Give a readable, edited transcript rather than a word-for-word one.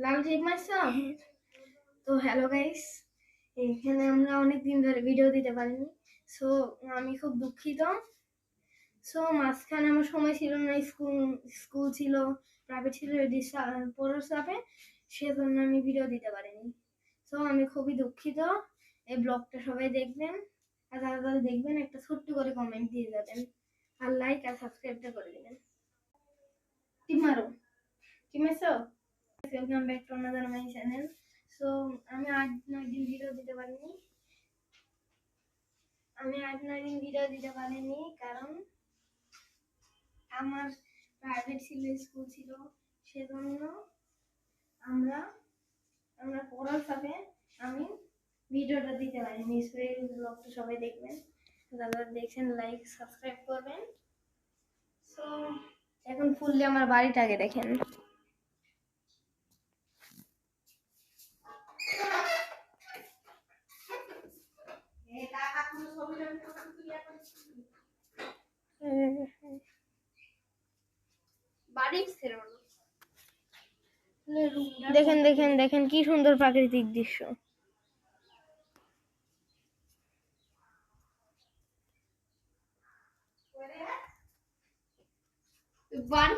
লাল টিপ মারছো? তো hello guys, এখানে আমরা অনেক দিন ধরে ভিডিও দিতে পারিনি। সো আমি খুব দুঃখিত। সো মাঝখানে আমার সময় ছিল না, স্কুল ছিল, প্রাইভেট ছিল, পড়ার চাপে, সেজন্য আমি ভিডিও দিতে পারিনি। সো আমি খুবই দুঃখিত। এই ব্লগটা সবাই দেখবেন, আর যারা যারা দেখবেন একটা ছোট্ট করে কমেন্ট দিয়ে যাবেন, আর লাইক আর সাবস্ক্রাইবটা করে দিবেন। টিপ মারো, টিপ মারছো? Welcome back to another my channel. So আমি 8-9 দিন ভিডিও দিতে পারিনি। কারণ আমার প্রাইভেট ছিল, স্কুল ছিল, সেজন্য আমরা আমরা পড়ার চাপে আমি ভিডিওটা দিতে পারিনি। সো এই ব্লগটা সবাই দেখবেন, যারা দেখছেন লাইক সাবস্ক্রাইব করবেন। সো এখন ফুললি আমার বাড়িটাকে দেখেন। দেখেন দেখেন দেখেন কি সুন্দর প্রাকৃতিক দৃশ্য। বাড়ি